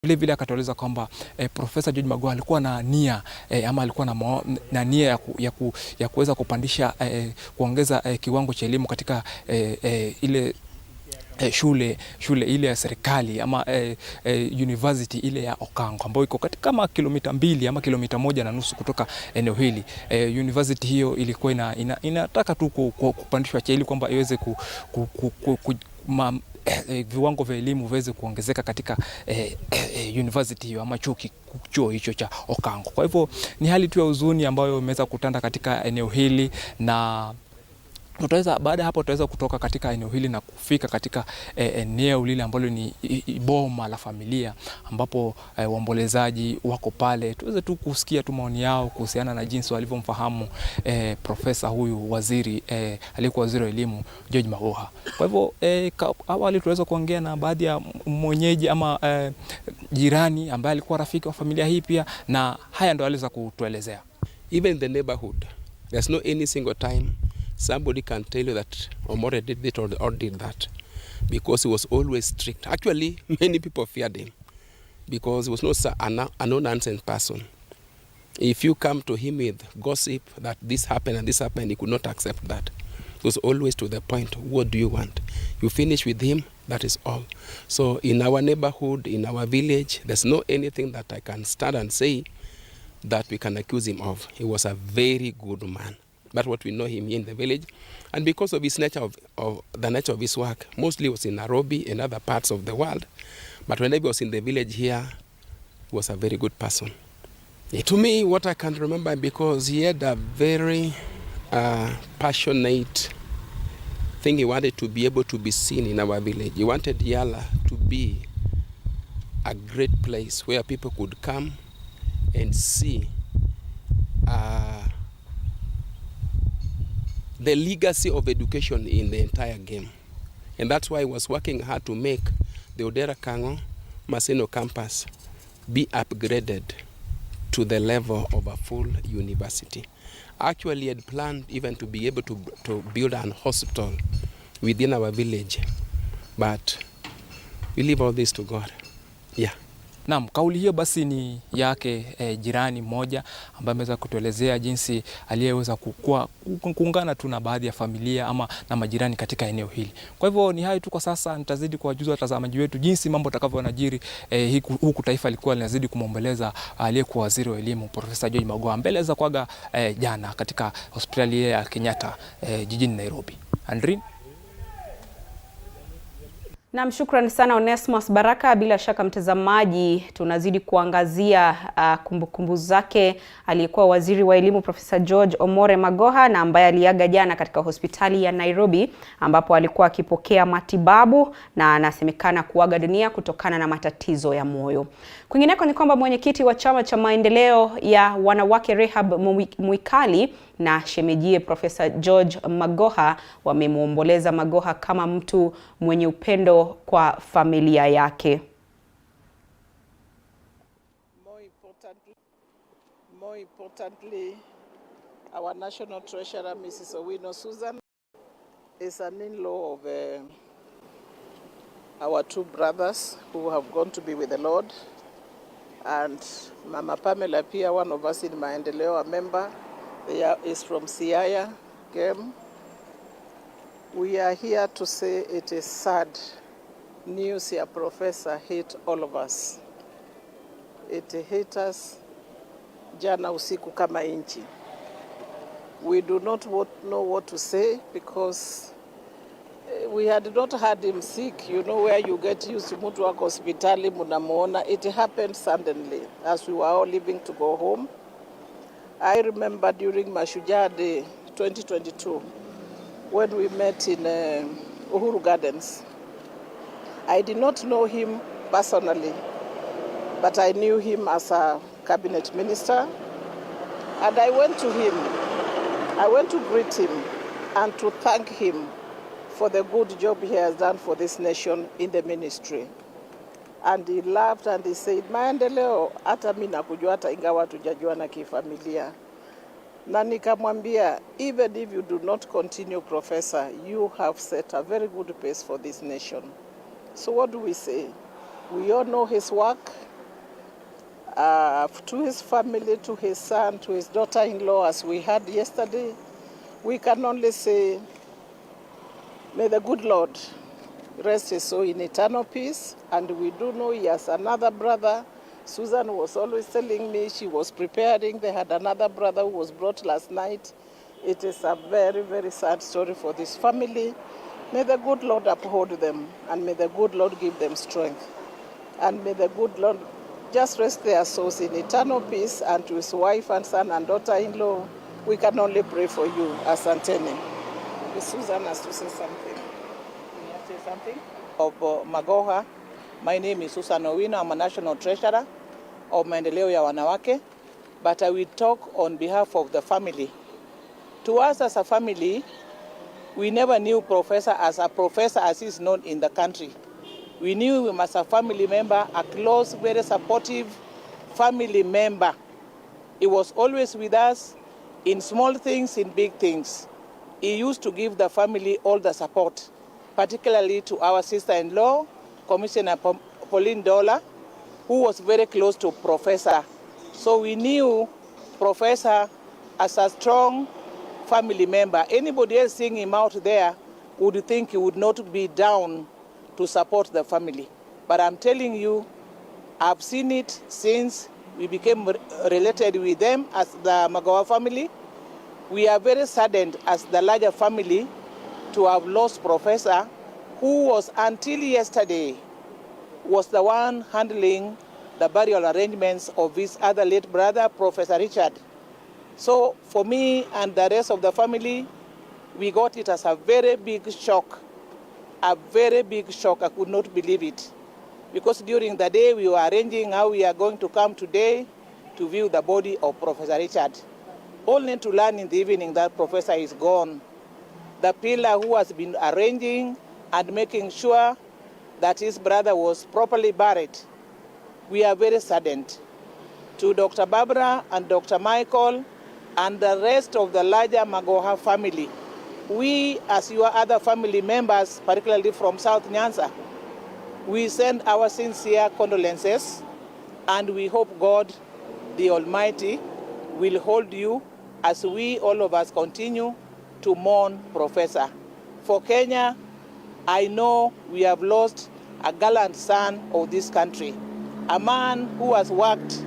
Vile vile akatueleza kwamba Profesa George Magoha alikuwa na nia ama alikuwa na nia ya kuweza kupandisha kuongeza kiwango cha elimu katika ile shule ile ya serikali ama university ile ya Okango ambayo iko katika kama kilomita 2 ama kilomita 1.5 kutoka eneo hili. University hiyo ilikuwa inataka tu kupandishwa ili kwamba iweze viwango vya elimu viweze kuongezeka katika university hiyo ama chuo hicho cha Okango. Kwa hivyo ni hali tu ya huzuni ambayo imeweza kutanda katika eneo hili, na baada hapo tutaweza kutoka katika eneo hili na kufika katika eneo lile ambalo ni boma la familia ambapo waombolezaji wako pale, tuweze tu kusikia tu maoni yao kuhusiana na jinsi walivyomfahamu profesa huyu aliyekuwa waziri wa elimu George Magoha. Kwa hivyo awali tuweza kuongea na baadhi ya mwenyeji ama jirani ambaye alikuwa rafiki wa familia hii pia, na haya ndo aliweza kutuelezea. Even in the neighborhood, there's no any single time somebody can tell you that Omore did it or did that, because he was always strict. Actually, many people feared him because he was not a no-nonsense person. If you come to him with gossip that this happened and this happened, he could not accept that. It was always to the point. What do you want? You finish with him, that is all. So in our neighborhood, in our village, there's no anything that I can stand and say that we can accuse him of. He was a very good man. That's what we know him here in the village. And because of his nature of the nature of his work, mostly was in Nairobi and other parts of the world. But whenever he was in the village here, he was a very good person. Yeah. To me, what I can remember, because he had a very passionate thing. He wanted to be able to be seen in our village. He wanted Yala to be a great place where people could come and see the legacy of education in the entire game. And that's why he was working hard to make the Odera Kango Maseno campus be upgraded to the level of a full university. Actually, he had planned even to be able to build an hospital within our village. But we leave all this to God. Yeah. Naam, kauli hiyo basi ni yake jirani mmoja ambaye ameweza kutuelezea jinsi aliyeweza kuungana tu na baadhi ya familia ama na majirani katika eneo hili. Kwa hivyo ni hayo tu kwa sasa. Nitazidi kuwajuza watazamaji wetu jinsi mambo yatakavyoanajiri huku taifa likuwa linazidi kumwombeleza aliyekuwa waziri wa elimu Profesa George Magoha mbele za kuaga jana katika hospitali ya Kenyatta jijini Nairobi. Andrin. Na shukrani sana Onesmus Baraka. Bila shaka mtazamaji, tunazidi kuangazia kumbukumbu zake aliyekuwa waziri wa elimu Profesa George Omore Magoha, na ambaye aliaga jana katika hospitali ya Nairobi ambapo alikuwa akipokea matibabu na anasemekana kuaga dunia kutokana na matatizo ya moyo. Kwingineko ni kwamba mwenyekiti wa chama cha maendeleo ya wanawake Rehab Mwikali na shemejie Profesa George Magoha wamemuomboleza Magoha kama mtu mwenye upendo kwa familia yake. More importantly, our National Treasurer, Mrs. Owino Susan, is an in-law of our two brothers who have gone to be with the Lord. And Mama Pamela Pia, one of us in Maendeleo, a member, is from Siaya Game. We are here to say it is sad news here, Professor, hit all of us. It hit us jana usiku kama inchi. We do not know what to say because we had not had him sick. You know where you get used to mtu wako hospitali munamuona. It happened suddenly as we were all leaving to go home. I remember during Mashujaa Day 2022 when we met in Uhuru Gardens. I did not know him personally, but I knew him as a cabinet minister. And I went to him. I went to greet him and to thank him for the good job he has done for this nation in the ministry. And he laughed and he said, maendeleo hata mimi nakujua hata ingawa tujajua na kifamilia. Na nikamwambia, even if you do not continue, Professor, you have set a very good pace for this nation. So what do we say? We all know his work. to his family, to his son, to his daughter-in-law, as we had yesterday, we can only say, may the good Lord rest his soul in eternal peace. And we do know he has another brother. Susan was always telling me she was preparing. They had another brother who was brought last night. It is a very, very sad story for this family. May the good Lord uphold them, and may the good Lord give them strength. And may the good Lord just rest their souls in eternal peace. And to his wife and son and daughter-in-law, we can only pray for you, Asanteni. Susan has to say something. Can you say something? Of Magoha. My name is Susan Owino. I'm a national treasurer of Maendeleo ya Wanawake. But I will talk on behalf of the family. To us as a family, we never knew Professor as is known in the country. We knew him as a family member, a close, very supportive family member. He was always with us in small things, in big things. He used to give the family all the support, particularly to our sister-in-law, Commissioner Pauline Dollar, who was very close to Professor. So we knew Professor as a strong family member. Anybody else seeing him out there would think he would not be down to support the family. But I'm telling you, I've seen it since we became related with them as the Magoha family. We are very saddened as the larger family to have lost Professor, who was until yesterday was the one handling the burial arrangements of his other late brother, Professor Richard. So for me and the rest of the family, we got it as a very big shock. A very big shock. I could not believe it. Because during the day we were arranging how we are going to come today to view the body of Professor Richard. Only to learn in the evening that Professor is gone. The pillar who has been arranging and making sure that his brother was properly buried. We are very saddened. To Dr. Barbara and Dr. Michael and the rest of the larger Magoha family, we as your other family members, particularly from South Nyanza, we send our sincere condolences, and we hope God, the Almighty, will hold you as we, all of us, continue to mourn Professor. For Kenya, I know we have lost a gallant son of this country, a man who has worked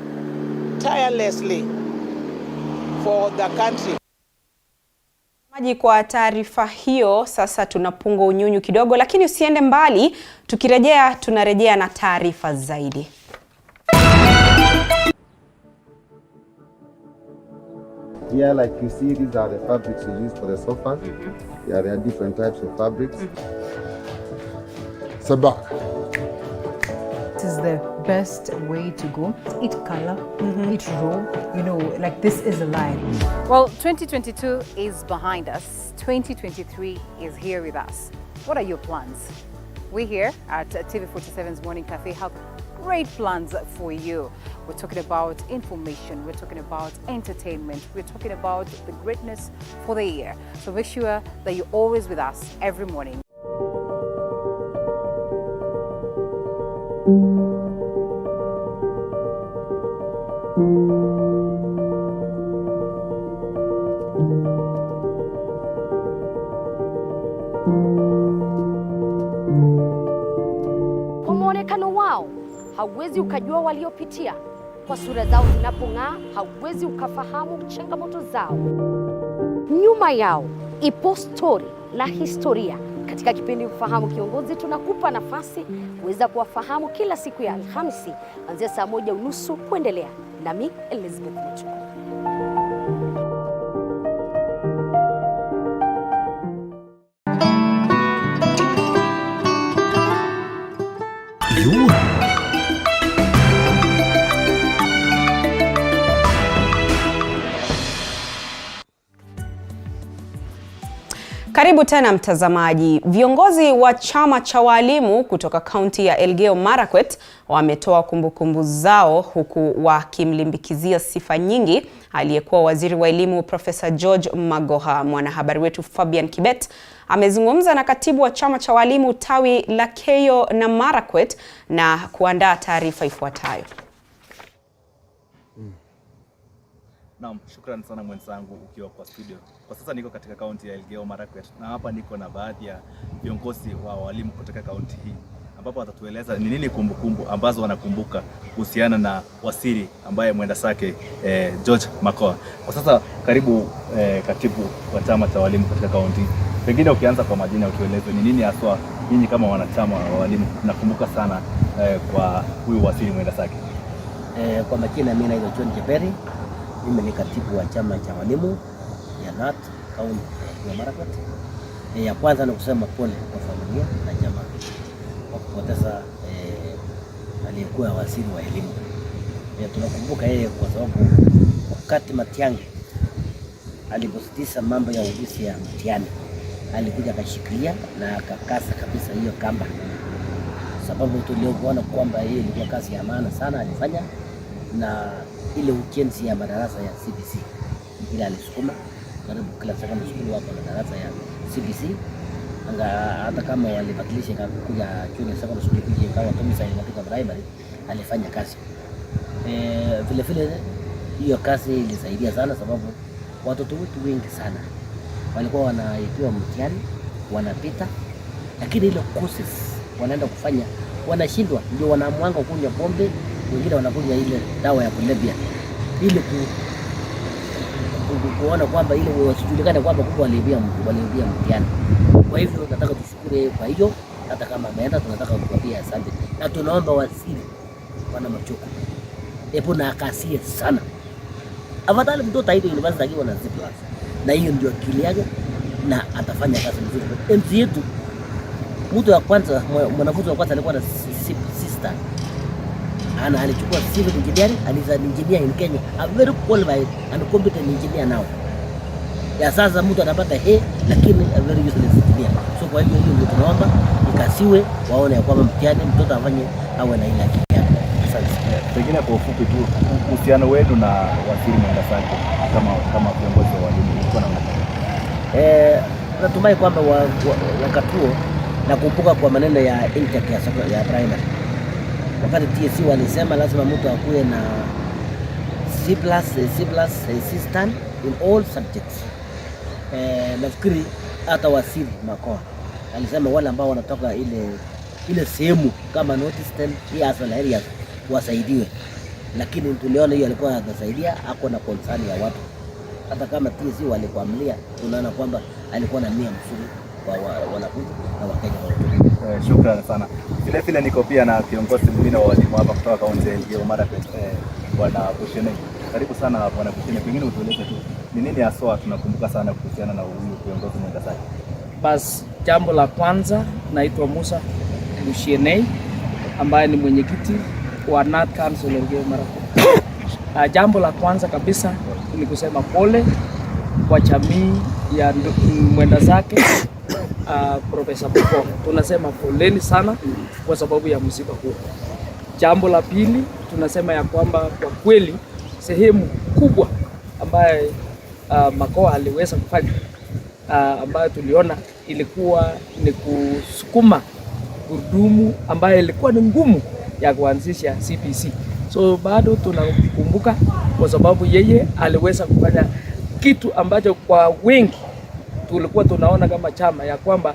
tirelessly for the country. Kwa taarifa hiyo, sasa tunapunga unyunyu kidogo, lakini usiende mbali. Tukirejea tunarejea na taarifa zaidi. Yeah, like you see, these are the fabrics we use for the sofas. Yeah, there are different types of fabrics. Sabak. This is the best way to go. Eat color, eat raw, you know, like this is a line. Well, 2022 is behind us. 2023 is here with us. What are your plans? We here at TV47's Morning Cafe have great plans for you. We're talking about information, we're talking about entertainment, we're talking about the greatness for the year. So make sure that you're always with us every morning. Kwa muonekano wao, hauwezi ukajua waliopitia. Kwa sura zao zinapong'aa, hauwezi ukafahamu changamoto zao. Nyuma yao ipo story na historia. Katika kipindi Mfahamu Kiongozi, tunakupa nafasi kuweza kuwafahamu kila siku ya Alhamisi kuanzia saa 1:30 kuendelea. Nami Elizabeth Mutuku. Karibu tena mtazamaji. Viongozi wa chama cha walimu kutoka kaunti ya Elgeyo Marakwet wametoa kumbukumbu zao huku wakimlimbikizia sifa nyingi aliyekuwa waziri wa elimu Profesa George Magoha. Mwanahabari wetu Fabian Kibet amezungumza na katibu wa chama cha walimu tawi la Keyo na Marakwet na kuandaa taarifa ifuatayo. Naam, shukrani sana mwenzangu ukiwa kwa studio. Kwa sasa niko katika kaunti ya Elgeyo Marakwet na hapa niko na baadhi ya viongozi wa walimu kutoka kaunti hii ambapo watatueleza ni nini kumbukumbu ambazo wanakumbuka kuhusiana na wasiri ambaye mwenda zake George Magoha. Kwa sasa karibu katibu wa chama cha walimu katika kaunti. Pengine ukianza kwa majina ukieleza ni nini haswa nyinyi kama wanachama wa walimu nakumbuka sana kwa huyu wasiri mwenda zake. Kwa majina mimi naitwa John Jeberi. Mimi ni katibu wa chama cha walimu ya NAT kaunti ya Marakwet. Ya kwanza ni kusema pole kwa familia na jamaa kwa kupoteza aliyekuwa waziri wa elimu. Tunakumbuka yeye kwa sababu wakati Matiang'i alipositisha mambo ya uwizi ya mtihani alikuja akashikilia na akakasa kabisa hiyo kamba, sababu tuliona kwamba hiyo ilikuwa kazi ya maana sana alifanya, na ile ujenzi ya madarasa ya CBC ile alisukuma karibu kila secondary school wako na darasa ya CBC. Hata kama walibadilisha kuja junior secondary school kuja kama Tomisa katika primary, alifanya kazi. Vile vile hiyo kazi ilisaidia sana, sababu watoto wetu wengi sana walikuwa wanaipiwa mtihani wanapita, lakini ile courses wanaenda kufanya wanashindwa, ndio wanaamwanga kunywa pombe, wengine wanakunywa ile dawa ya kulevya ili kuona kwamba ile wasijulikane kwamba kumbe waliibia mtihani. Kwa hivyo nataka tushukuru kwa hiyo, hata kama ameenda tunataka kukwambia asante, na tunaomba wasiri wana Machoku epo na akasie sana, afadhali mtoto aende university akiwa na C+, na hiyo ndio akili yake na atafanya kazi nzuri. MC yetu mtu wa kwanza, mwanafunzi wa kwanza alikuwa na sister alichukua civil engineering and is an engineer in Kenya, a very qualified and competent engineer now. Ya sasa mtu anapata lakini a very useless engineer. So kwa hiyo ndio tunaomba ikasiwe, waone kwamba mtihani mtoto afanye awe na ile akili yake. Pengine kwa ufupi tu uhusiano wetu na waziri mwenda zake kama viongozi wa walimu uko na natumai kwamba wakati huo nakumbuka kwa maneno ya intake ya primary, wakati TSC walisema lazima mtu akuwe na C+ assistant in all subjects. Nafikiri hata wasiri Magoha alisema wale ambao wanatoka ile sehemu kama Northeastern areas wasaidiwe, lakini tuliona hiyo alikuwa anasaidia, ako na concern ya watu. Hata kama TSC walikuamlia, tunaona kwamba alikuwa na nia mzuri kwa wanafunzi na Wakenya wote. Shukrani sana. Vile niko pia na kiongozi mwingine wa walimu hapa kutoka kaunti ya Elgeyo Marakwet, Bwana Kushene. Karibu sana Bwana Kushene, pengine utueleze tu ni nini haswa tunakumbuka sana kuhusiana na huyu kiongozi mwenda zake. Bas, jambo la kwanza naitwa Musa Kushene ambaye ni mwenyekiti wa NAT Council Elgeyo Marakwet. Jambo la kwanza kabisa ni kusema pole kwa jamii ya mwenda zake Profesa Magoha. Tunasema poleni sana kwa sababu ya msiba huo. Jambo la pili tunasema ya kwamba kwa kweli sehemu kubwa ambaye Magoha aliweza kufanya ambayo tuliona ilikuwa ni kusukuma gurudumu ambayo ilikuwa ni ngumu ya kuanzisha CBC. So bado tunakumbuka kwa sababu yeye aliweza kufanya kitu ambacho kwa wengi tulikuwa tunaona kama chama ya kwamba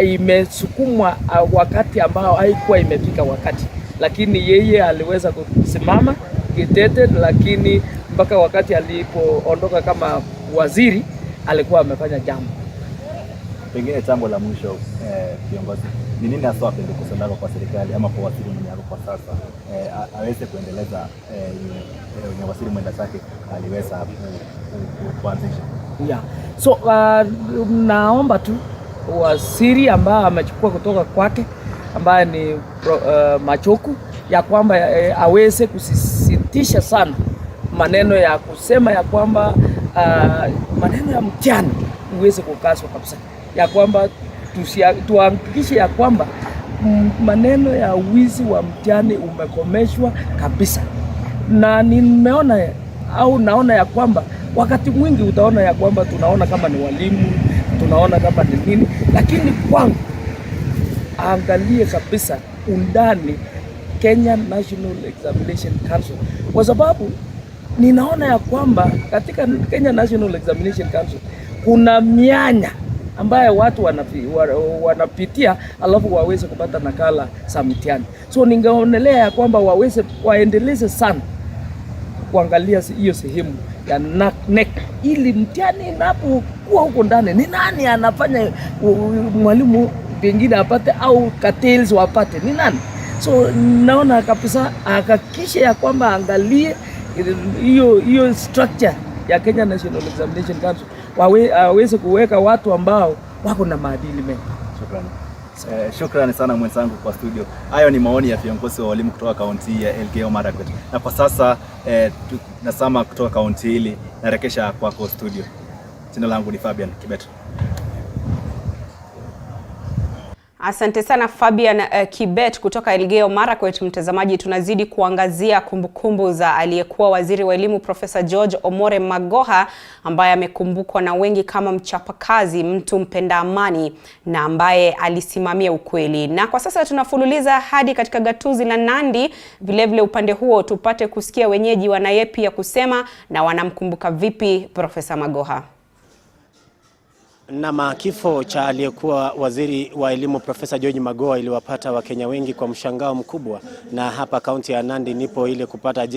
imesukumwa wakati ambao haikuwa imefika wakati, lakini yeye aliweza kusimama kitete, lakini mpaka wakati alipoondoka kama waziri alikuwa amefanya jambo. Pengine jambo la mwisho viongozi, ni nini hasa pendekezo lako kwa serikali ama kwa waziri mwenye kwa sasa aweze kuendeleza waziri mwenda zake aliweza kuanzisha? Yeah. So naomba tu waziri ambaye amechukua kutoka kwake ambaye ni Machoku ya kwamba aweze kusisitisha sana maneno ya kusema ya kwamba maneno ya mtihani uweze kukaswa kabisa, ya kwamba tuhakikishe ya kwamba maneno ya wizi wa mtihani umekomeshwa kabisa. Na nimeona au naona ya kwamba wakati mwingi utaona ya kwamba tunaona kama ni walimu, tunaona kama ni nini, lakini kwangu angalie kabisa undani Kenya National Examination Council, kwa sababu ninaona ya kwamba katika Kenya National Examination Council kuna mianya ambayo watu wanapitia alafu waweze kupata nakala za mtihani. So ningeonelea ya kwamba waendeleze sana kuangalia hiyo sehemu ya NEC ili mtihani inapokuwa huko ndani ni nani anafanya mwalimu pengine apate au cartels wapate ni nani. So naona kabisa hakikishe ya kwamba angalie hiyo structure ya Kenya National Examination Council waweze kuweka watu ambao wako na maadili mema. Shukrani. Shukrani sana mwenzangu kwa studio. Hayo ni maoni ya viongozi wa walimu kutoka kaunti ya Elgeyo Marakwet. Na kwa sasa nasama kutoka kaunti hili narekesha kwako studio. Jina langu ni Fabian Kibet. Asante sana Fabian Kibet kutoka Elgeyo Marakwet. Mtazamaji, tunazidi kuangazia kumbukumbu za aliyekuwa waziri wa elimu Profesa George Omore Magoha, ambaye amekumbukwa na wengi kama mchapakazi, mtu mpenda amani na ambaye alisimamia ukweli. Na kwa sasa tunafululiza hadi katika gatuzi la Nandi, vilevile upande huo tupate kusikia wenyeji wana yepi ya kusema na wanamkumbuka vipi Profesa Magoha. Na kifo cha aliyekuwa waziri wa elimu Profesa George Magoha iliwapata Wakenya wengi kwa mshangao mkubwa, na hapa kaunti ya Nandi nipo ile kupata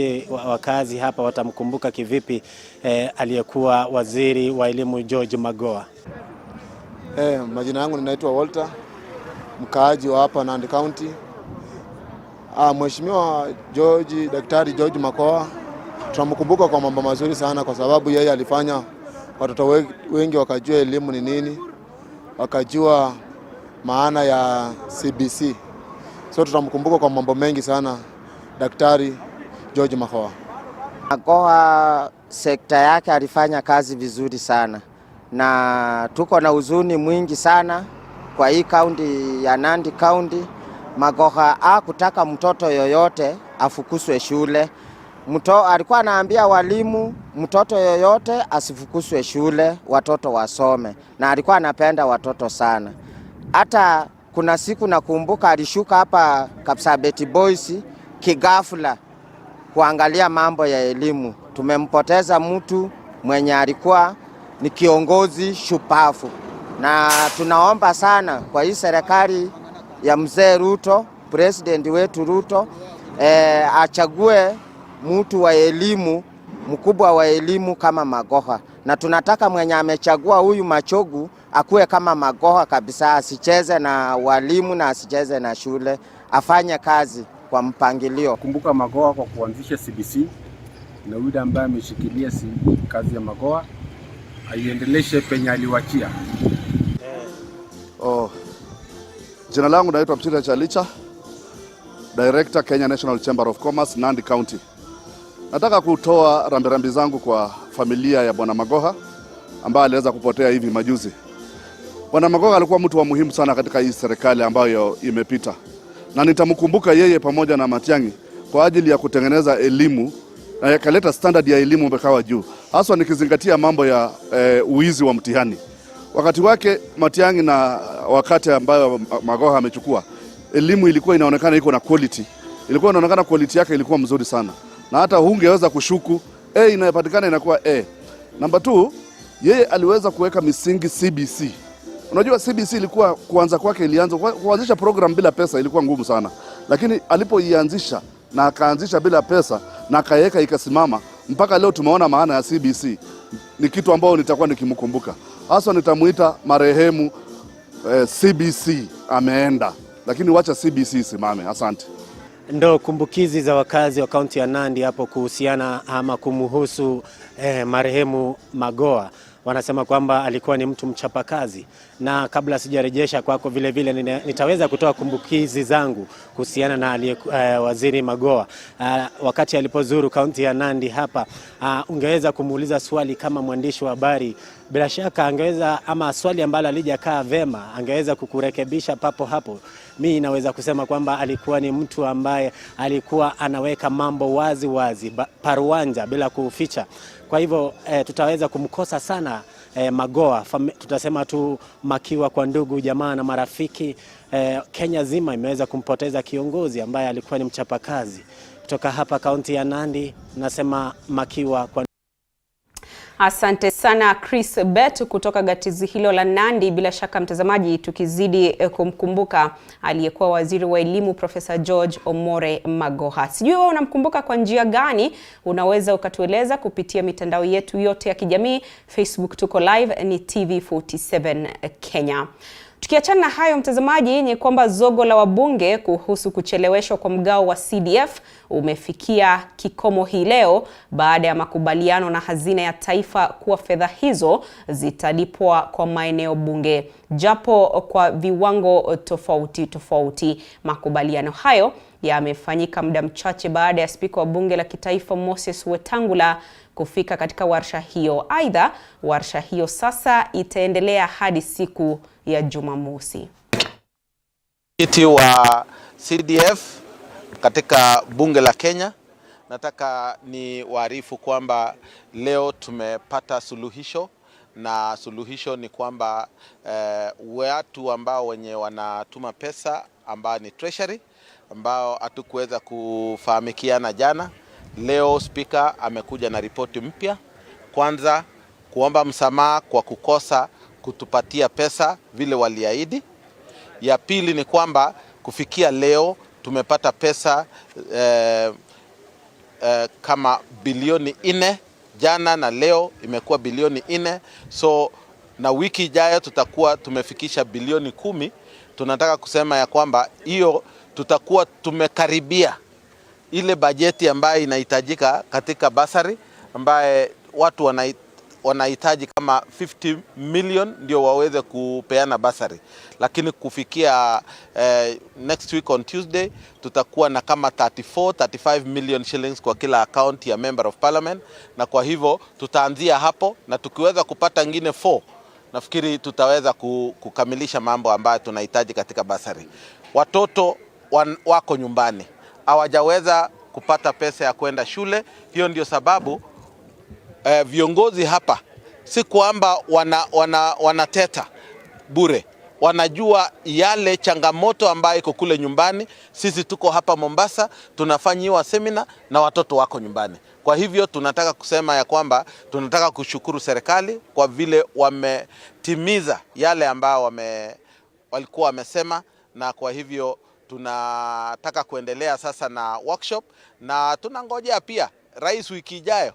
wakazi hapa watamkumbuka kivipi aliyekuwa waziri wa elimu George Magoha. Majina yangu ninaitwa Walter, mkaaji wa hapa Nandi County. Mheshimiwa Daktari George Magoha tunamkumbuka kwa mambo mazuri sana, kwa sababu yeye alifanya watoto wengi wakajua elimu ni nini, wakajua maana ya CBC. So tutamkumbuka kwa mambo mengi sana Daktari George Magoha. Magoha sekta yake alifanya kazi vizuri sana, na tuko na huzuni mwingi sana kwa hii kaunti ya Nandi County. Magoha hakutaka mtoto yoyote afukuswe shule. Alikuwa anaambia walimu mtoto yoyote asifukuswe shule, watoto wasome, na alikuwa anapenda watoto sana. Hata kuna siku nakumbuka alishuka hapa Kapsabet Boys kigafula kuangalia mambo ya elimu. Tumempoteza mtu mwenye alikuwa ni kiongozi shupavu, na tunaomba sana kwa hii serikali ya mzee Ruto, president wetu Ruto, achague mtu wa elimu, mkubwa wa elimu kama Magoha. Na tunataka mwenye amechagua huyu Machogu akuwe kama Magoha kabisa, asicheze na walimu na asicheze na shule, afanye kazi kwa mpangilio. Kumbuka Magoha kwa kuanzisha CBC, na yule ambaye ameshikilia kazi ya Magoha aiendeleshe penye aliwachia. Jina langu naitwa Mtira Chalicha, Director Kenya National Chamber of Commerce, Nandi County. Nataka kutoa rambirambi zangu kwa familia ya Bwana Magoha ambaye aliweza kupotea hivi majuzi. Bwana Magoha alikuwa mtu wa muhimu sana katika hii serikali ambayo imepita, na nitamkumbuka yeye pamoja na Matiang'i kwa ajili ya kutengeneza elimu na yakaleta standard ya elimu mpaka juu, hasa nikizingatia mambo ya uizi wa mtihani. Wakati wake Matiang'i na wakati ambayo Magoha amechukua, elimu ilikuwa inaonekana iko na quality. Ilikuwa inaonekana quality yake ilikuwa mzuri sana, na hata hungeweza kushuku inayopatikana inakuwa Number 2, yeye aliweza kuweka misingi CBC. Unajua CBC ilikuwa kuanza kwake ilianza kuanzisha program bila pesa ilikuwa ngumu sana, lakini alipoianzisha na akaanzisha bila pesa na akaweka ikasimama mpaka leo tumeona maana ya CBC. Ni kitu ambao nitakuwa nikimkumbuka. Hasa nitamuita marehemu CBC ameenda, lakini wacha CBC simame. Asante. Ndo kumbukizi za wakazi wa kaunti ya Nandi hapo kuhusiana ama kumuhusu marehemu Magoha. Wanasema kwamba alikuwa ni mtu mchapakazi, na kabla sijarejesha kwako vile vile nitaweza kutoa kumbukizi zangu kuhusiana na waziri Magoha. Wakati alipozuru kaunti ya Nandi hapa, ungeweza kumuuliza swali kama mwandishi wa habari, bila shaka angeweza, ama swali ambalo alijakaa vema angeweza kukurekebisha papo hapo. Mimi naweza kusema kwamba alikuwa ni mtu ambaye alikuwa anaweka mambo wazi wazi, paruanja bila kuficha. Kwa hivyo tutaweza kumkosa sana Magoha. Tutasema tu makiwa kwa ndugu, jamaa na marafiki. Kenya zima imeweza kumpoteza kiongozi ambaye alikuwa ni mchapakazi. kutoka hapa kaunti ya Nandi, nasema makiwa kwa Asante sana Chris Bet kutoka gatizi hilo la Nandi. Bila shaka mtazamaji, tukizidi kumkumbuka aliyekuwa waziri wa elimu Profesa George Omore Magoha. Sijui wewe unamkumbuka kwa njia gani? Unaweza ukatueleza kupitia mitandao yetu yote ya kijamii. Facebook tuko live ni TV47 Kenya. Tukiachana na hayo mtazamaji, ni kwamba zogo la wabunge kuhusu kucheleweshwa kwa mgao wa CDF umefikia kikomo hii leo baada ya makubaliano na hazina ya taifa kuwa fedha hizo zitalipwa kwa maeneo bunge, japo kwa viwango tofauti tofauti. Makubaliano hayo yamefanyika muda mchache baada ya spika wa bunge la kitaifa Moses Wetangula kufika katika warsha hiyo. Aidha, warsha hiyo sasa itaendelea hadi siku ya Jumamosi. Kiti wa CDF katika bunge la Kenya, nataka ni waarifu kwamba leo tumepata suluhisho, na suluhisho ni kwamba watu ambao wenye wanatuma pesa ambao ni treasury ambao hatukuweza kufahamikiana jana, leo speaker amekuja na ripoti mpya. Kwanza kuomba msamaha kwa kukosa kutupatia pesa vile waliahidi. Ya pili ni kwamba kufikia leo tumepata pesa kama bilioni 4 jana, na leo imekuwa bilioni 4. So na wiki ijayo tutakuwa tumefikisha bilioni 10. Tunataka kusema ya kwamba hiyo tutakuwa tumekaribia ile bajeti ambayo inahitajika katika basari, ambaye watu wanahitaji kama 50 million ndio waweze kupeana basari. Lakini kufikia next week on Tuesday tutakuwa na kama 35 million shillings kwa kila account ya member of parliament, na kwa hivyo tutaanzia hapo, na tukiweza kupata ngine 4 nafikiri tutaweza kukamilisha mambo ambayo tunahitaji katika basari. Watoto wako nyumbani, hawajaweza kupata pesa ya kwenda shule. Hiyo ndio sababu viongozi hapa si kwamba wanateta bure, wanajua yale changamoto ambayo iko kule nyumbani. Sisi tuko hapa Mombasa tunafanyiwa seminar na watoto wako nyumbani. Kwa hivyo tunataka kusema ya kwamba tunataka kushukuru serikali kwa vile wametimiza yale ambao walikuwa wamesema, na kwa hivyo tunataka kuendelea sasa na workshop, na tunangojea pia rais wiki ijayo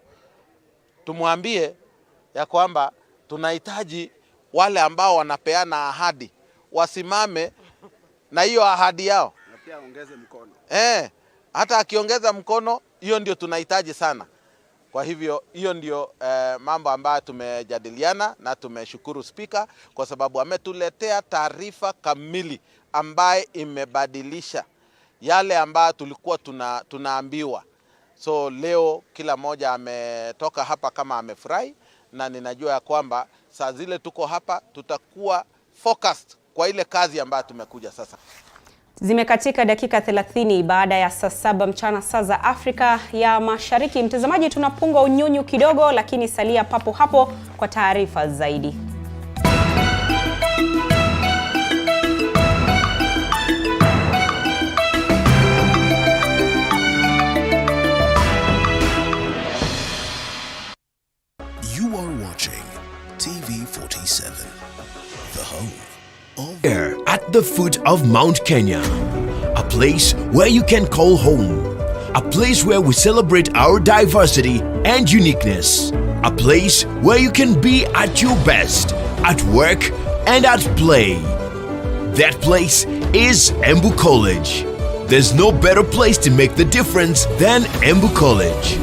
tumwambie ya kwamba tunahitaji wale ambao wanapeana ahadi wasimame na hiyo ahadi yao, na pia ongeze mkono. Hata akiongeza mkono, hiyo ndio tunahitaji sana. Kwa hivyo hiyo ndio mambo ambayo tumejadiliana, na tumeshukuru speaker kwa sababu ametuletea taarifa kamili ambaye imebadilisha yale ambayo tulikuwa tunaambiwa. So leo kila moja ametoka hapa kama amefurahi, na ninajua ya kwamba saa zile tuko hapa tutakuwa focused kwa ile kazi ambayo tumekuja sasa. Zimekatika dakika 30 baada ya saa 7 mchana saa za Afrika ya Mashariki. Mtazamaji, tunapunga unyunyu kidogo, lakini salia papo hapo kwa taarifa zaidi. You are watching TV47, the home of here at the foot of Mount Kenya, a place where you can call home, a place where we celebrate our diversity and uniqueness, a place where you can be at your best, at work and at play. That place is Embu College. There's no better place to make the difference than Embu College.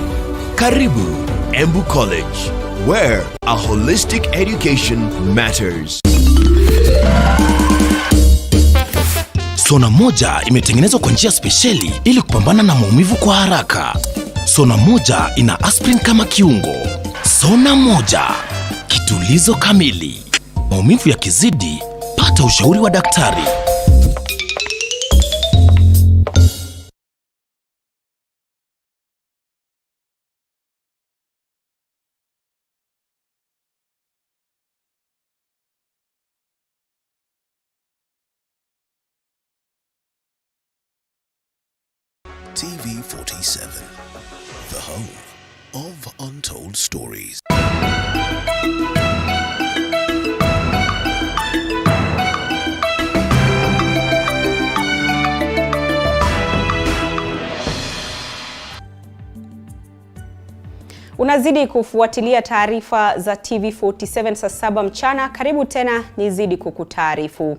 Karibu Embu College, where a holistic education matters. Sona moja imetengenezwa kwa njia spesheli ili kupambana na maumivu kwa haraka. Sona moja ina aspirin kama kiungo. Sona moja, kitulizo kamili. Maumivu yakizidi, pata ushauri wa daktari. TV47, the home of untold stories. Unazidi kufuatilia taarifa za TV47 saa 7 mchana. Karibu tena nizidi kukutaarifu.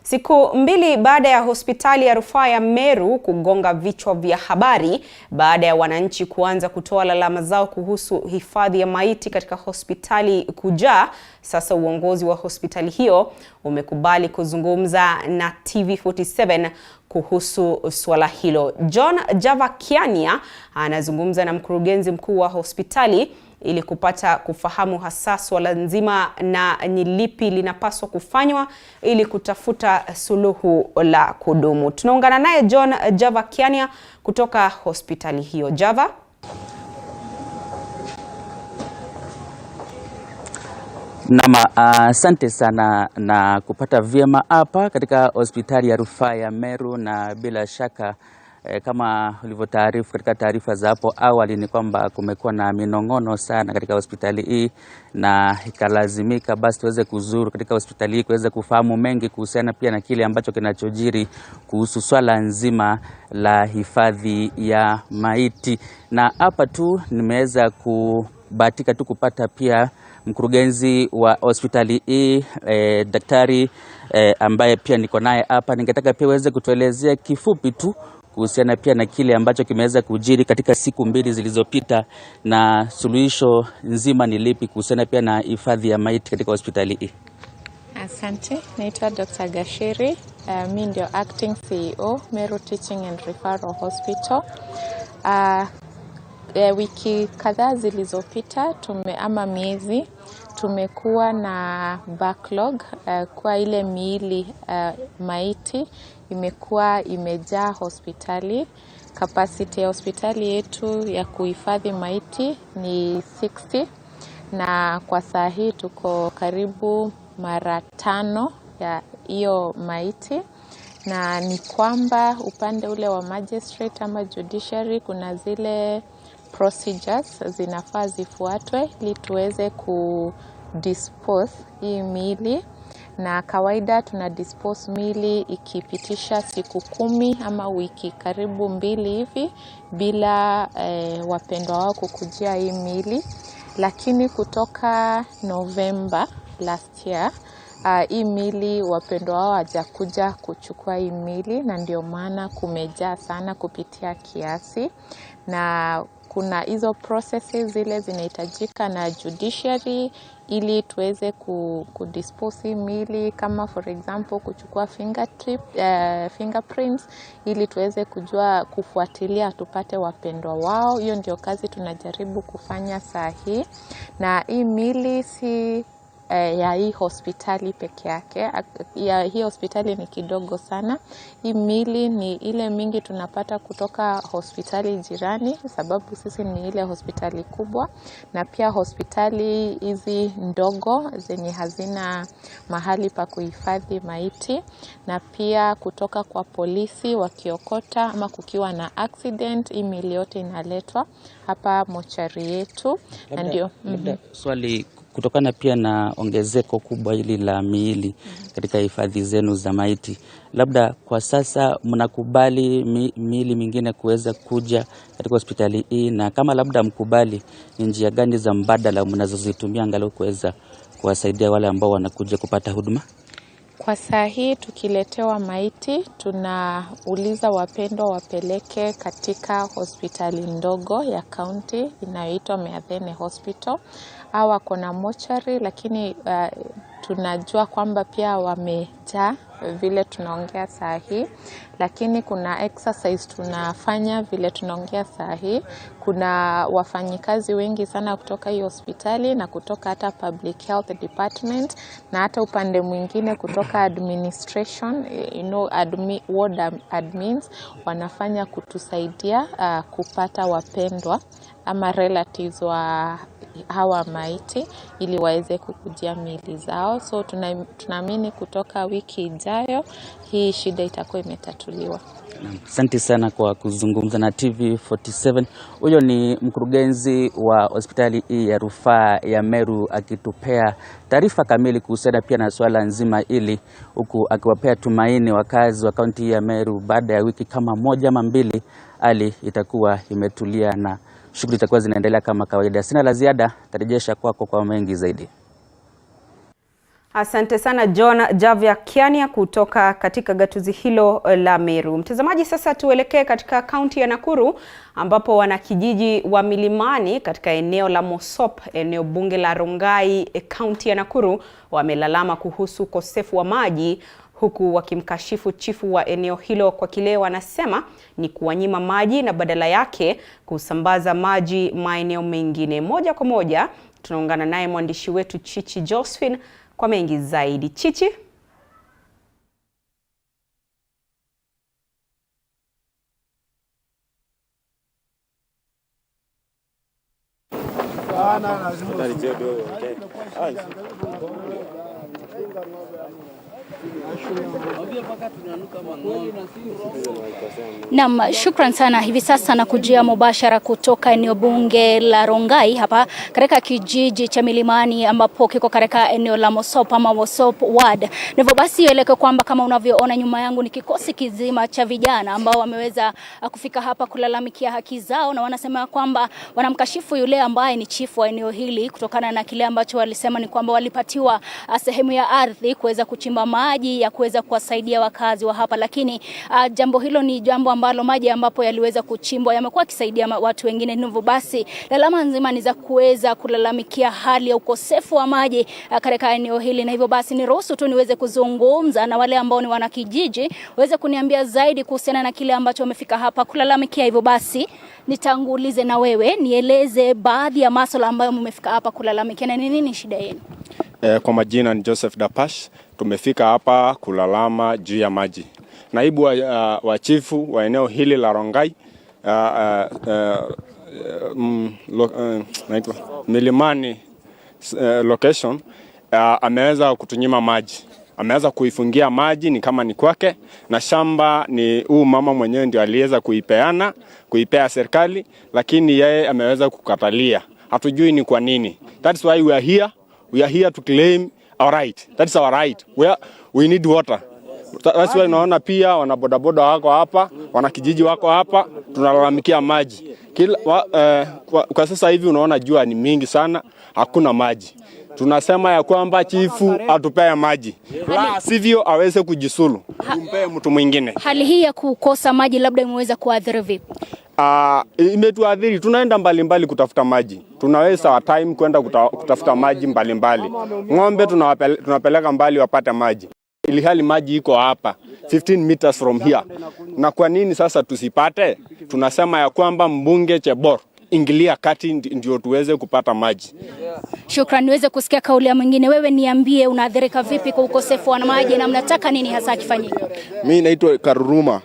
Siku mbili baada ya hospitali ya rufaa ya Meru kugonga vichwa vya habari baada ya wananchi kuanza kutoa lalama zao kuhusu hifadhi ya maiti katika hospitali kujaa, sasa uongozi wa hospitali hiyo umekubali kuzungumza na TV47 kuhusu swala hilo. John Javakiania anazungumza na mkurugenzi mkuu wa hospitali ili kupata kufahamu hasa swala nzima na ni lipi linapaswa kufanywa ili kutafuta suluhu la kudumu. Tunaungana naye John Javakiania kutoka hospitali hiyo. Java? Nama, asante sana na kupata vyema hapa katika hospitali ya rufaa ya Meru, na bila shaka kama ulivyotaarifu katika taarifa za hapo awali ni kwamba kumekuwa na minong'ono sana katika hospitali hii, na ikalazimika basi tuweze kuzuru katika hospitali hii kuweza kufahamu mengi kuhusiana pia na kile ambacho kinachojiri kuhusu swala nzima la hifadhi ya maiti. Na hapa tu nimeweza kubahatika tu kupata pia mkurugenzi wa hospitali hii daktari ambaye pia niko naye hapa. Ningetaka pia uweze kutuelezea kifupi tu kuhusiana pia na kile ambacho kimeweza kujiri katika siku mbili zilizopita, na suluhisho nzima ni lipi kuhusiana pia na hifadhi ya maiti katika hospitali hii. Asante, naitwa Dr. Gashiri, mimi ndio acting CEO Meru Teaching and Referral Hospital. Wiki kadhaa zilizopita miezi tumekuwa na backlog kwa ile miili maiti imekuwa imejaa hospitali. Capacity ya hospitali yetu ya kuhifadhi maiti ni 60, na kwa saa hii tuko karibu mara 5 ya hiyo maiti. Na ni kwamba upande ule wa magistrate ama judiciary kuna zile procedures zinafaa zifuatwe ili tuweze kudispose hii miili, na kawaida tuna dispose miili ikipitisha siku 10 ama wiki karibu 2 hivi bila wapendwa wao kukujia hii miili. Lakini kutoka November last year hii miili wapendwa wao hajakuja kuchukua hii miili, na ndio maana kumejaa sana kupitia kiasi. Na kuna hizo processes zile zinahitajika na judiciary ili tuweze kudispose miili, kama for example kuchukua fingerprints ili tuweze kujua kufuatilia tupate wapendwa wao. Hiyo ndio kazi tunajaribu kufanya saa hii, na hii miili si ya hii hospitali peke yake. Ya hii hospitali ni kidogo sana. Hii miili ni ile mingi tunapata kutoka hospitali jirani, sababu sisi ni ile hospitali kubwa, na pia hospitali hizi ndogo zenye hazina mahali pa kuhifadhi maiti, na pia kutoka kwa polisi wakiokota ama kukiwa na accident, hii miili yote inaletwa hapa mochari yetu. Na ndio swali kutokana pia na ongezeko kubwa hili la miili katika hifadhi zenu za maiti, labda kwa sasa mnakubali miili mingine kuweza kuja katika hospitali hii, na kama labda mkubali, ni njia gani za mbadala mnazozitumia angalau kuweza kuwasaidia wale ambao wanakuja kupata huduma? Kwa saa hii tukiletewa maiti, tunauliza wapendwa wapeleke katika hospitali ndogo ya county inayoitwa Meathene Hospital. Hawa kuna mochari, lakini tunajua kwamba pia wamejaa vile tunaongea saa hii. Lakini kuna exercise tunafanya vile tunaongea saa hii. Kuna wafanyikazi wengi sana kutoka hiyo hospitali na kutoka hata public health department, na hata upande mwingine kutoka administration, ward admins wanafanya kutusaidia kupata wapendwa ama relatives wa hawa maiti ili waweze kukujia miili zao. So tunaamini kutoka wiki ijayo ijayo hii shida itakuwa imetatuliwa. Asante sana kwa kuzungumza na TV47. Huyo ni mkurugenzi wa hospitali hii ya rufaa ya Meru akitupea taarifa kamili kuhusiana pia na swala nzima ili huku akiwapea tumaini wakazi wa kaunti ya Meru baada ya wiki kama moja ama mbili hali itakuwa imetulia na shughuli itakuwa zinaendelea kama kawaida. Sina la ziada, tarejesha kwako kwa mengi zaidi. Asante sana John Javia Kiania kutoka katika gatuzi hilo la Meru. Mtazamaji, sasa tuelekee katika kaunti ya Nakuru ambapo wanakijiji wa Milimani katika eneo la Mosop, eneo bunge la Rongai, kaunti ya Nakuru wamelalama kuhusu ukosefu wa maji huku wakimkashifu chifu wa eneo hilo kwa kile wanasema ni kuwanyima maji na badala yake kusambaza maji maeneo mengine. Moja kwa moja tunaungana naye mwandishi wetu Chichi Josephine kwa mengi zaidi. Chichi. Naam, shukran sana. Hivi sasa nakujia mubashara kutoka eneo bunge la Rongai hapa katika kijiji cha Milimani ambapo kiko katika eneo la Mosop ama Mosop ward. Ndivyo basi ieleke kwamba kama unavyoona nyuma yangu ni kikosi kizima cha vijana ambao wameweza kufika hapa kulalamikia haki zao, na wanasema kwamba wanamkashifu yule ambaye ni chifu wa eneo hili kutokana na kile ambacho walisema ni kwamba walipatiwa sehemu ya ardhi kuweza kuchimba maji ya kuweza kuwasaidia wakazi wa hapa, lakini jambo hilo ni jambo ambalo maji ambapo yaliweza kuchimbwa yamekuwa kisaidia watu wengine. Hivyo basi lalama nzima ni za kuweza kulalamikia hali ya ukosefu wa maji katika eneo hili, na hivyo basi niruhusu tu niweze kuzungumza na wale ambao ni wanakijiji waweze kuniambia zaidi kuhusiana na kile ambacho wamefika hapa kulalamikia. Hivyo basi nitangulize na wewe, nieleze baadhi ya masuala ambayo mmefika hapa kulalamikia na ni nini shida yenu. Kwa majina ni Joseph Dapash. Tumefika hapa kulalama juu ya maji. Naibu wa chifu wa eneo hili la Rongai naitwa Milimani location ameweza kutunyima maji. Ameweza kuifungia maji ni kama ni kwake, na shamba ni mama mwenyewe ndio aliweza kuipea serikali, lakini yeye ameweza kukatalia. Hatujui ni kwa nini. That's why we are here. We are here to claim our right. That's our right. We need water. That's why naona pia wanabodaboda wako hapa, wanakijiji wako hapa, tunalalamikia maji. Kwa sasa hivi unaona jua ni mingi sana, hakuna maji. Tunasema ya kwamba chifu atupee maji. La sivyo aweze kujisulu. Tumpee mtu mwingine. Hali hii ya kukosa maji labda imeweza kuathiri vipi? Imetuathiri. Tunaenda mbalimbali kutafuta maji. Tunaweza wa time kwenda kutafuta maji mbalimbali. Ng'ombe tunapeleka mbali wapate maji. Ili hali maji iko hapa 15 meters from here. Na kwa nini sasa tusipate? Tunasema ya kwamba mbunge Chebor ingilia kati ndio tuweze kupata maji. Shukran, niweze kusikia kauli ya mwingine. Wewe niambie unaathirika vipi kwa ukosefu wa maji na mnataka nini hasa kifanyike? Mimi naitwa Karuruma.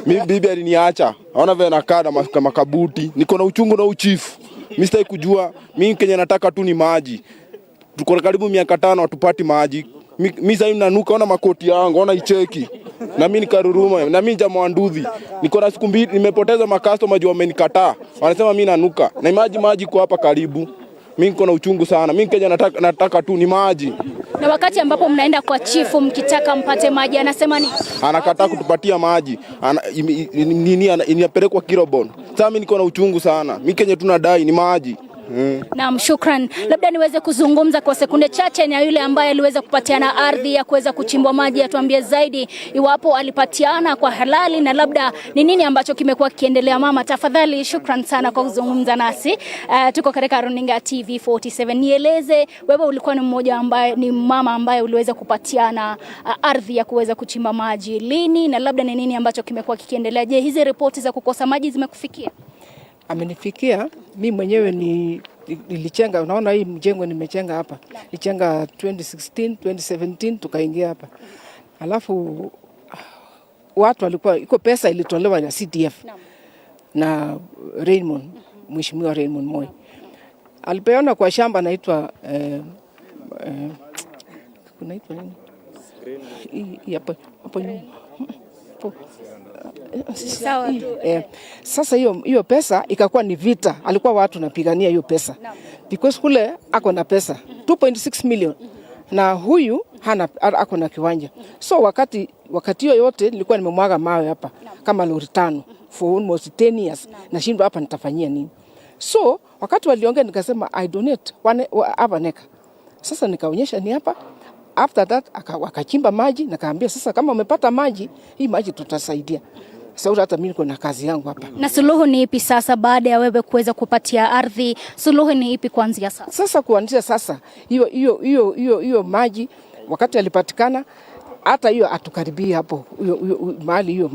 Mimi bibi aliniacha. Naona vile nakaa na makabuti. Niko na uchungu na uchifu. Mimi sitaki kujua. Mimi Kenya nataka tu ni maji. Tuko karibu miaka 5 hatupati maji. Mimi sasa nanuka, ona makoti yangu, ona icheki. Na mimi ni Karuruma, na mimi jamaa Nduthi. Niko na siku mbili nimepoteza makastoma juu wamenikataa. Wanasema mimi nanuka. Na maji kwa hapa karibu. Mimi niko na uchungu sana. Mimi Kenya nataka tu ni maji. Na wakati ambapo mnaenda kwa chifu mkitaka mpate maji anasema nini? Anakataa kutupatia maji. Inapelekwa Kirobon. Sasa mimi niko na uchungu sana. Mimi Kenya tunadai ni maji. Naam, shukran. Labda niweze kuzungumza kwa sekunde chache na yule ambaye aliweza kupatiana ardhi ya kuweza kuchimbwa maji, atuambie zaidi iwapo alipatiana kwa halali na labda ni nini ambacho kimekuwa kiendelea. Mama tafadhali, shukran sana kwa kuzungumza nasi. Tuko katika runinga TV47. Nieleze wewe ulikuwa ni mmoja ambaye ni mama ambaye uliweza kupatiana ardhi ya kuweza kuchimba maji lini na labda ni nini ambacho kimekuwa kikiendelea? Je, hizi ripoti za kukosa maji zimekufikia? Amenifikia. Mimi mwenyewe nilichenga, unaona hii mjengo nimechenga hapa. Nilichenga 2016, 2017 tukaingia hapa. Alafu watu walikuwa iko pesa ilitolewa na CDF na Raymond, Mheshimiwa Raymond Moi. Alipeana kwa shamba naitwa kunaitwa nini? hapo nyuma. Sasa hiyo pesa ikakuwa ni vita, alikuwa watu napigania hiyo pesa because kule ako na pesa 2.6 million na huyu ako na kiwanja. So wakati hiyo yote nilikuwa nimemwaga mawe hapa kama lori 5 for almost 10 years, na shindo hapa nitafanyia nini? So wakati waliongea nikasema I donate one acre. Sasa nikaonyesha ni hapa. After that wakachimba maji, nikaambia sasa kama umepata maji, hii maji tutasaidia. Sasa hata mimi niko na kazi yangu hapa. Na suluhu ni ipi sasa baada ya wewe kuweza kupatia ardhi? Suluhu ni ipi kuanzia sasa? Sasa kuanzia sasa hiyo maji wakati alipatikana, hata hiyo atukaribia hapo mahali hiyo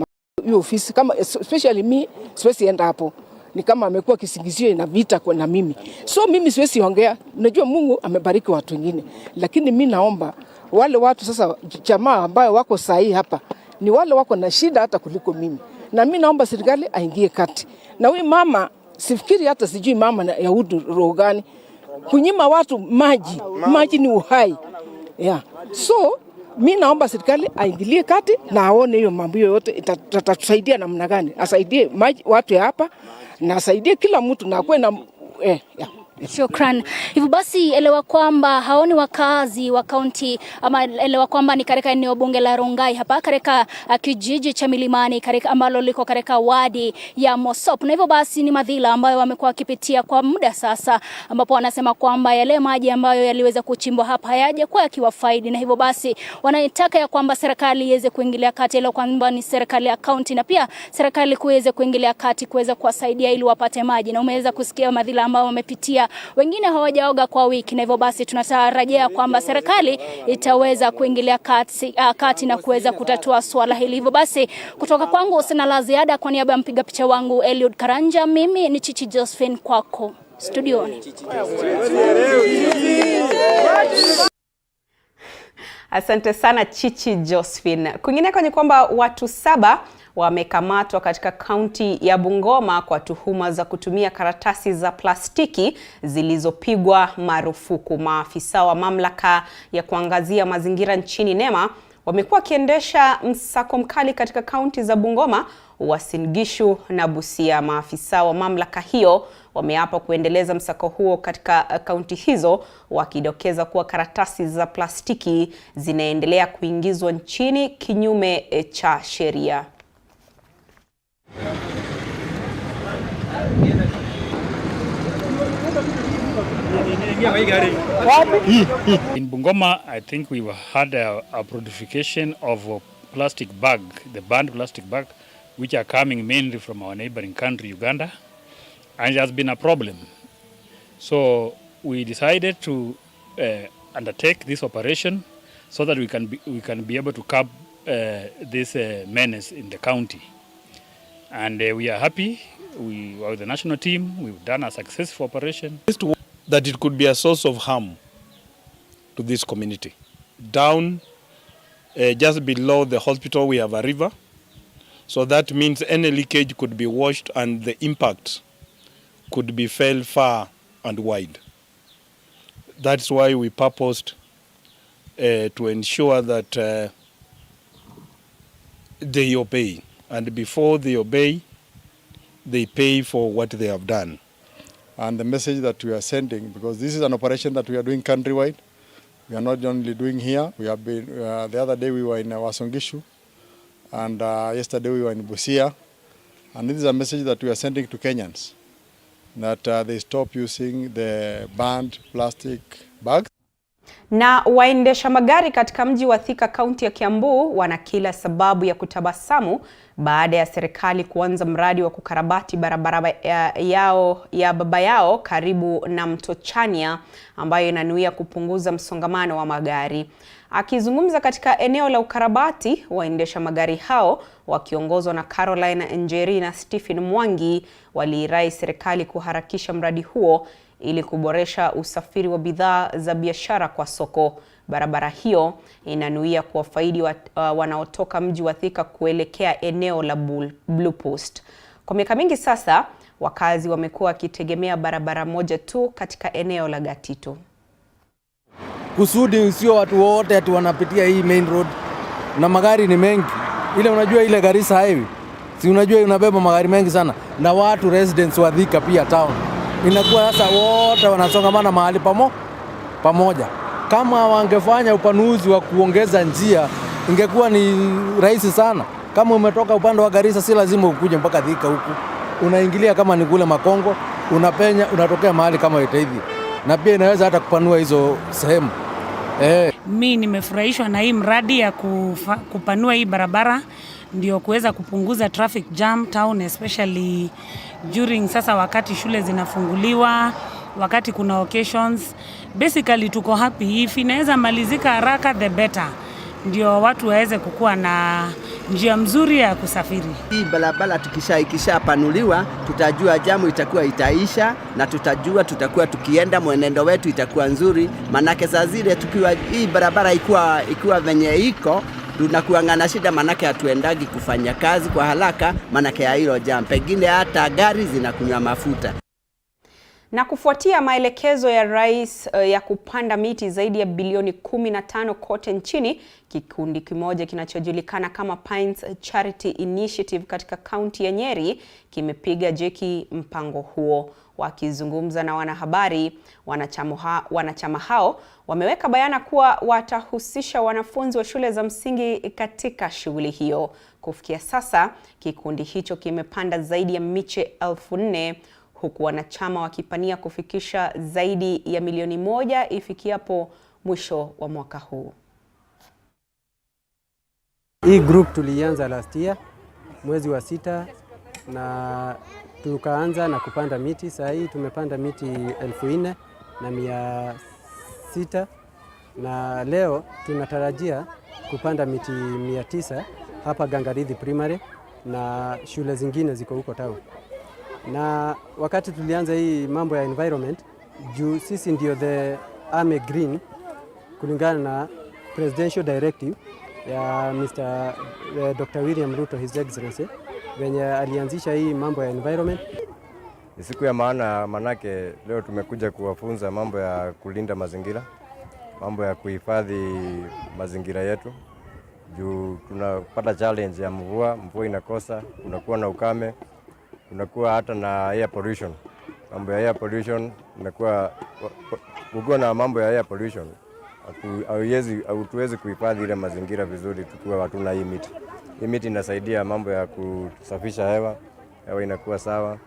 ofisi, kama especially me siwezi enda hapo. Ni kama amekuwa kisingizio na vita kwa na mimi. So mimi siwezi ongea. Unajua Mungu amebariki watu wengine. Lakini mimi naomba wale watu sasa jamaa ambao wako sahihi hapa ni wale wako na shida hata kuliko mimi. Na mimi naomba serikali aingie kati. Na huyu mama sifikiri hata sijui mama ya udu roho gani. Kunyima watu maji. Maji ni uhai. Yeah. So mimi naomba serikali aingilie kati na aone hiyo mambo yote itatusaidia namna gani. Asaidie maji watu ya hapa na asaidie kila mtu na kuwe na Shukran. Hivyo basi elewa kwamba haoni wakazi wa kaunti ama elewa kwamba ni katika eneo bunge la Rongai hapa katika kijiji cha Milimani katika ambalo liko katika wadi ya Mosop. Na hivyo basi ni madhila ambayo wamekuwa wakipitia kwa muda sasa, ambapo wanasema kwamba yale maji ambayo yaliweza kuchimbwa hapa hayajakuwa yakiwafaidi, na hivyo basi wanaitaka ya kwamba serikali iweze kuingilia kati, ile kwamba ni serikali ya kaunti na pia serikali kuweze kuingilia kati kuweza kuwasaidia ili wapate maji. Na umeweza kusikia madhila ambayo wamepitia, wengine hawajaoga kwa wiki, na hivyo basi tunatarajia kwamba serikali itaweza kuingilia kati na kuweza kutatua swala hili. Hivyo basi kutoka kwangu sina la ziada. Kwa niaba ya mpiga picha wangu Eliud Karanja, mimi ni Chichi Josephine, kwako studioni. Asante sana Chichi Josephine. Kwingineko ni kwamba watu 7 wamekamatwa katika kaunti ya Bungoma kwa tuhuma za kutumia karatasi za plastiki zilizopigwa marufuku. Maafisa wa mamlaka ya kuangazia mazingira nchini NEMA wamekuwa wakiendesha msako mkali katika kaunti za Bungoma, Uasin Gishu na Busia. Maafisa wa mamlaka hiyo wameapa kuendeleza msako huo katika kaunti hizo, wakidokeza kuwa karatasi za plastiki zinaendelea kuingizwa nchini kinyume cha sheria. In Bungoma, I think we had a proliferation of plastic bag, the banned plastic bag, which are coming mainly from our neighboring country, Uganda, and it has been a problem. So we decided to undertake this operation so that we can be able to curb this menace in the county. And we are happy. We were the national team. We've done a successful operation. That it could be a source of harm to this community. Down just below the hospital we have a river, so that means any leakage could be washed and the impact could be felt far and wide. That's why we purposed to ensure that they obey, and before they obey, they pay for what they have done. And the message that we are sending, because this is an operation that we are doing countrywide, we are not only doing here. We have been, the other day we were in Uasin Gishu, and yesterday we were in Busia. And this is a message that we are sending to Kenyans, that they stop using the banned plastic bags. Na waendesha magari katika mji wa Thika, kaunti ya Kiambu, wana kila sababu ya kutabasamu baada ya serikali kuanza mradi wa kukarabati barabara ya baba yao karibu na mto Chania, ambayo inanuia kupunguza msongamano wa magari. Akizungumza katika eneo la ukarabati, waendesha magari hao wakiongozwa na Caroline Njeri na Stephen Mwangi waliirai serikali kuharakisha mradi huo ili kuboresha usafiri wa bidhaa za biashara kwa soko. Barabara hiyo inanuia kuwafaidi wanaotoka mji wa Thika kuelekea eneo la Blue Post. Kwa miaka mingi sasa, wakazi wamekuwa wakitegemea barabara moja tu katika eneo la Gatito. kusudi sio watu wote ati wanapitia hii main road na magari ni mengi. Ile unajua ile Garissa highway, si unajua unabeba magari mengi sana na watu residents wa Thika pia town. Inakuwa sasa wote wanasongamana mahali pamoja. Kama wangefanya upanuzi wa kuongeza njia ingekuwa ni rahisi sana. Kama umetoka upande wa Garissa si lazima ukuje mpaka Thika huku. Unaingilia kama ni kule Makongo, unapenya unatokea mahali kama hivi. Na pia inaweza hata kupanua hizo sehemu. Mimi nimefurahishwa na hii mradi ya kupanua hii barabara ndio kuweza kupunguza traffic jam town, especially during sasa wakati shule zinafunguliwa, wakati kuna occasions. Basically tuko happy if inaweza malizika haraka the better, ndio watu waweze kukua na njia mzuri ya kusafiri. Hii barabara ikishapanuliwa tutajua jamu itaisha na tutajua tutakuwa tukienda mwenendo wetu itakuwa nzuri, manake saa zile tukiwa hii barabara ikiwa venye iko tunakuanga na shida, manake hatuendagi kufanya kazi kwa haraka manake ya hilo jam, pengine hata gari zinakunywa mafuta. Na kufuatia maelekezo ya rais ya kupanda miti zaidi ya bilioni 15 kote nchini, kikundi kimoja kinachojulikana kama Pines Charity Initiative katika kaunti ya Nyeri kimepiga jeki mpango huo. Wakizungumza na wanahabari, wanachama hao wameweka bayana kuwa watahusisha wanafunzi wa shule za msingi katika shughuli hiyo. Kufikia sasa, kikundi hicho kimepanda zaidi ya miche 4,000 huku wanachama wakipania kufikisha zaidi ya milioni 1 ifikiapo mwisho wa mwaka huu. Hii group tulianza last year mwezi wa 6 na tukaanza na kupanda miti. Sasa hii tumepanda miti 4,600 na leo tunatarajia kupanda miti 900 hapa Gangarithi Primary na shule zingine ziko huko town. Na wakati tulianza hii mambo ya environment, juu sisi ndio the Army Green kulingana na presidential directive ya Dr. William Ruto, His Excellency, venye alianzisha hii mambo ya environment. Ni siku ya maana, manake leo tumekuja kuwafunza mambo ya kulinda mazingira, mambo ya kuhifadhi mazingira yetu. Juu tunapata challenge ya mvua inakosa, kunakuwa na ukame, kunakuwa hata na air pollution. Mambo ya air pollution inakuwa na mambo ya air pollution. Hatuwezi kuhifadhi ile mazingira vizuri tukiwa hatuna hii miti. Hii miti inasaidia mambo ya kusafisha hewa inakuwa sawa,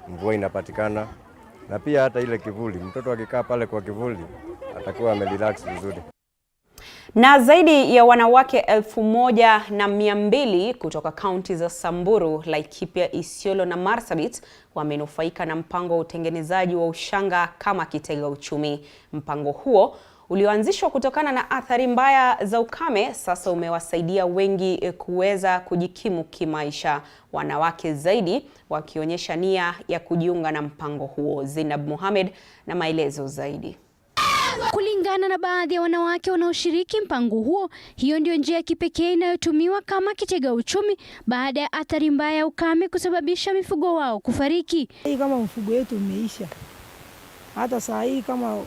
mvua inapatikana, na pia hata ile kivuli, mtoto akikaa pale kwa kivuli atakuwa amerelax vizuri. Na zaidi ya wanawake 1,200 kutoka kaunti za Samburu, Laikipia, Isiolo na Marsabit wamenufaika na mpango wa utengenezaji wa ushanga kama kitega uchumi. Mpango huo ulioanzishwa kutokana na athari mbaya za ukame sasa umewasaidia wengi kuweza kujikimu kimaisha, wanawake zaidi wakionyesha nia ya kujiunga na mpango huo. Zainab Mohamed na maelezo zaidi. Kulingana na baadhi ya wanawake wanaoshiriki mpango huo, hiyo ndio njia ya kipekee inayotumiwa kama kitega uchumi baada ya athari mbaya ya ukame kusababisha mifugo wao kufariki. Hii kama mfugo yetu umeisha, hata saa hii kama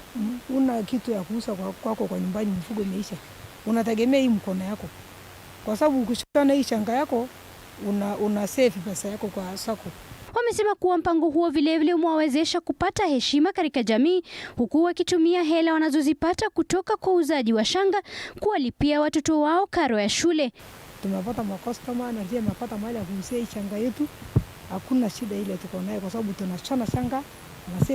una kitu ya kuuza kwako kwa nyumbani, mfugo umeisha, unategemea hii mkono yako, kwa sababu ukishona hii shanga yako una save pesa yako kwa sako. Wamesema kuwa mpango huo vilevile umewawezesha kupata heshima katika jamii, huku wakitumia hela wanazozipata kutoka kwa uuzaji wa shanga kuwalipia watoto wao karo ya shule. Tumepata makostoma na pia tunapata mahali ya kuuzia hii shanga yetu. Hakuna shida ile tuko nayo kwa sababu tunashona shanga na save